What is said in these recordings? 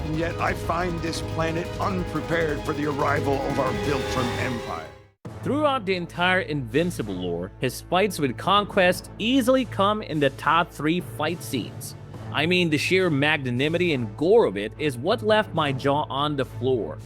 and yet I find this planet unprepared for the arrival of our Viltrum Empire. Throughout the entire Invincible lore, his fights with Conquest easily come in the top 3 fight scenes. I mean, the sheer magnanimity and gore of it is what left my jaw on the floor.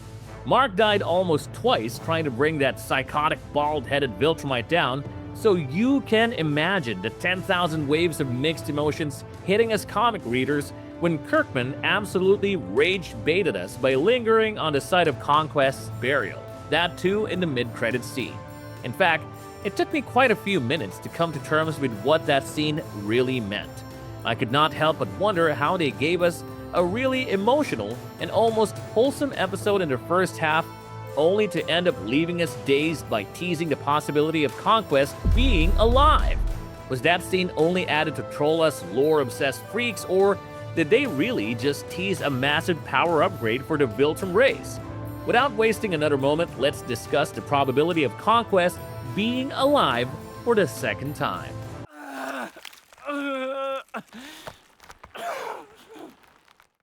Mark died almost twice trying to bring that psychotic bald-headed Viltrumite down, so you can imagine the 10,000 waves of mixed emotions hitting us comic readers when Kirkman absolutely rage-baited us by lingering on the site of Conquest's burial. That too in the mid-credits scene. In fact, it took me quite a few minutes to come to terms with what that scene really meant. I could not help but wonder how they gave us a really emotional and almost wholesome episode in the first half, only to end up leaving us dazed by teasing the possibility of Conquest being alive. Was that scene only added to troll us lore-obsessed freaks, or did they really just tease a massive power upgrade for the Viltrum race? Without wasting another moment, let's discuss the probability of Conquest being alive for the second time.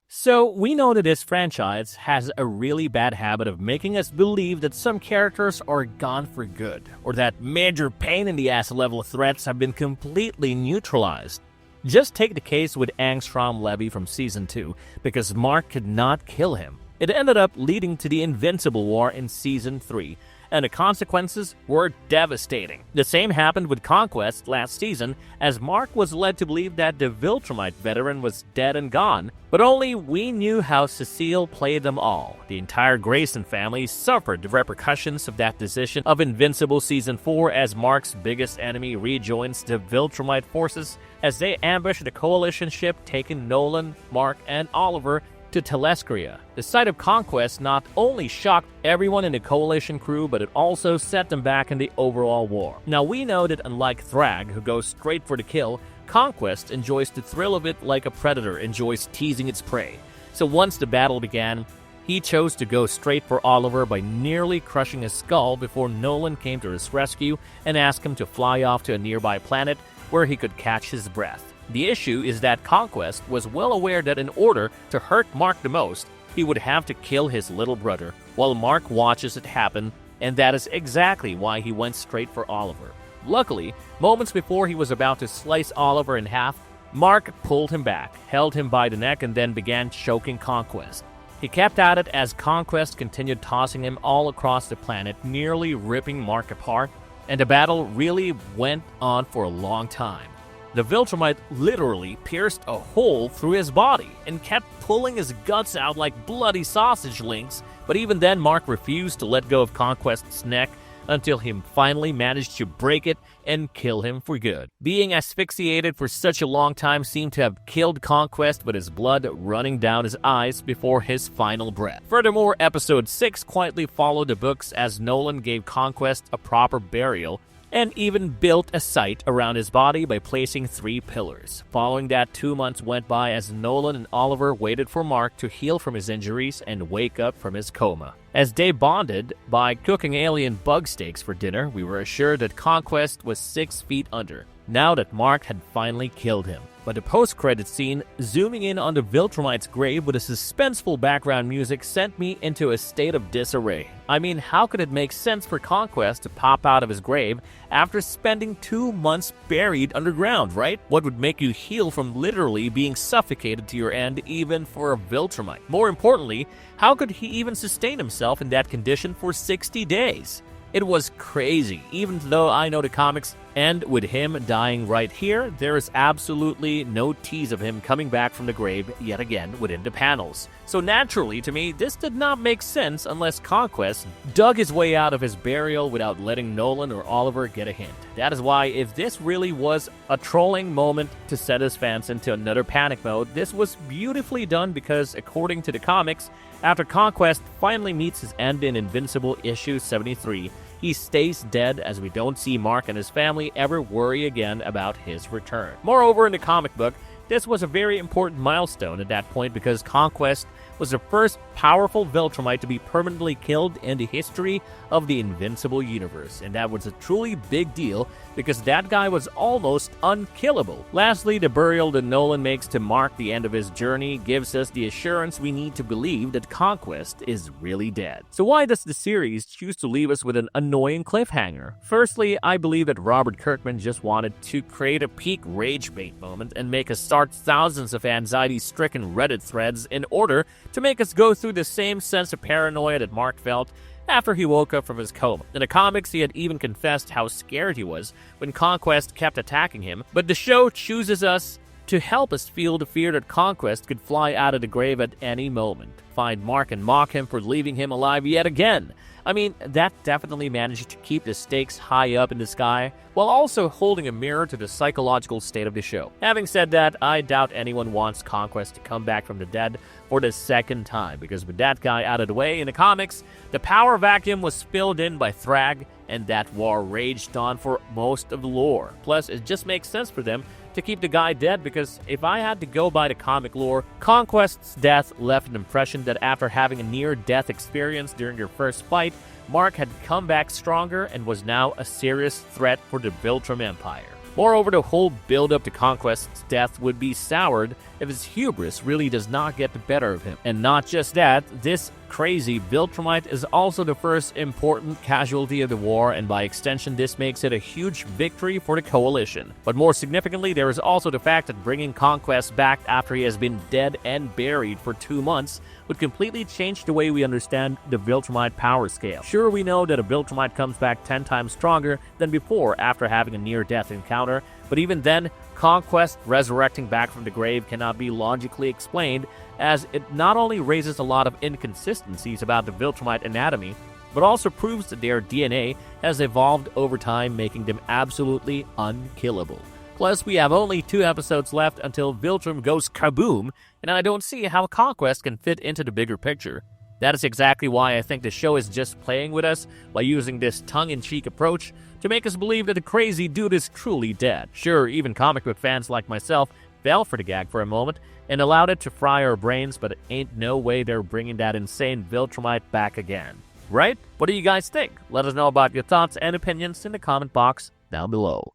So, we know that this franchise has a really bad habit of making us believe that some characters are gone for good, or that major pain-in-the-ass level threats have been completely neutralized. Just take the case with Angstrom Levy from Season 2, because Mark could not kill him. It ended up leading to the Invincible War in Season 3, and the consequences were devastating. The same happened with Conquest last season, as Mark was led to believe that the Viltrumite veteran was dead and gone, but only we knew how Cecile played them all. The entire Grayson family suffered the repercussions of that decision of Invincible Season 4 as Mark's biggest enemy rejoins the Viltrumite forces as they ambush the Coalition ship taking Nolan, Mark, and Oliver to Telescria. The sight of Conquest not only shocked everyone in the Coalition crew, but it also set them back in the overall war. Now we know that unlike Thrag, who goes straight for the kill, Conquest enjoys the thrill of it like a predator enjoys teasing its prey. So once the battle began, he chose to go straight for Oliver by nearly crushing his skull before Nolan came to his rescue and asked him to fly off to a nearby planet where he could catch his breath. The issue is that Conquest was well aware that in order to hurt Mark the most, he would have to kill his little brother, while Mark watches it happen, and that is exactly why he went straight for Oliver. Luckily, moments before he was about to slice Oliver in half, Mark pulled him back, held him by the neck, and then began choking Conquest. He kept at it as Conquest continued tossing him all across the planet, nearly ripping Mark apart, and the battle really went on for a long time. The Viltrumite literally pierced a hole through his body and kept pulling his guts out like bloody sausage links, but even then Mark refused to let go of Conquest's neck until he finally managed to break it and kill him for good. Being asphyxiated for such a long time seemed to have killed Conquest with his blood running down his eyes before his final breath. Furthermore, Episode 6 quietly followed the books as Nolan gave Conquest a proper burial and even built a site around his body by placing 3 pillars. Following that, 2 months went by as Nolan and Oliver waited for Mark to heal from his injuries and wake up from his coma. As they bonded by cooking alien bug steaks for dinner, we were assured that Conquest was 6 feet under, now that Mark had finally killed him. But the post-credit scene, zooming in on the Viltrumite's grave with a suspenseful background music, sent me into a state of disarray. I mean, how could it make sense for Conquest to pop out of his grave after spending 2 months buried underground, right? What would make you heal from literally being suffocated to your end, even for a Viltrumite? More importantly, how could he even sustain himself in that condition for 60 days? It was crazy, even though I know the comics end with him dying right here. There is absolutely no tease of him coming back from the grave yet again within the panels. So naturally, to me, this did not make sense unless Conquest dug his way out of his burial without letting Nolan or Oliver get a hint. That is why, if this really was a trolling moment to set his fans into another panic mode, this was beautifully done because, according to the comics, after Conquest finally meets his end in Invincible issue 73, he stays dead as we don't see Mark and his family ever worry again about his return. Moreover, in the comic book, This was a very important milestone at that point because Conquest was the first powerful Viltrumite to be permanently killed in the history of the Invincible universe, and that was a truly big deal because that guy was almost unkillable. Lastly, the burial that Nolan makes to mark the end of his journey gives us the assurance we need to believe that Conquest is really dead. So why does the series choose to leave us with an annoying cliffhanger? Firstly, I believe that Robert Kirkman just wanted to create a peak rage bait moment and make us start thousands of anxiety-stricken Reddit threads in order to make us go through the same sense of paranoia that Mark felt after he woke up from his coma. In the comics, he had even confessed how scared he was when Conquest kept attacking him, but the show chooses us to help us feel the fear that Conquest could fly out of the grave at any moment, find Mark and mock him for leaving him alive yet again. I mean, that definitely managed to keep the stakes high up in the sky, while also holding a mirror to the psychological state of the show. Having said that, I doubt anyone wants Conquest to come back from the dead for the second time, because with that guy out of the way in the comics, the power vacuum was filled in by Thrag, and that war raged on for most of the lore. Plus, it just makes sense for them to keep the guy dead, because if I had to go by the comic lore, Conquest's death left an impression that after having a near-death experience during their first fight, Mark had come back stronger and was now a serious threat for the Viltrum Empire. Moreover, the whole build-up to Conquest's death would be soured if his hubris really does not get the better of him. And not just that, this crazy Viltrumite is also the first important casualty of the war, and by extension this makes it a huge victory for the Coalition. But more significantly, there is also the fact that bringing Conquest back after he has been dead and buried for 2 months would completely change the way we understand the Viltrumite power scale. Sure, we know that a Viltrumite comes back 10 times stronger than before after having a near-death encounter, but even then, Conquest resurrecting back from the grave cannot be logically explained, as it not only raises a lot of inconsistencies about the Viltrumite anatomy, but also proves that their DNA has evolved over time, making them absolutely unkillable. Plus, we have only 2 episodes left until Viltrum goes kaboom, and I don't see how Conquest can fit into the bigger picture. That is exactly why I think the show is just playing with us by using this tongue-in-cheek approach to make us believe that the crazy dude is truly dead. Sure, even comic book fans like myself fell for the gag for a moment and allowed it to fry our brains, but it ain't no way they're bringing that insane Viltrumite back again. Right? What do you guys think? Let us know about your thoughts and opinions in the comment box down below.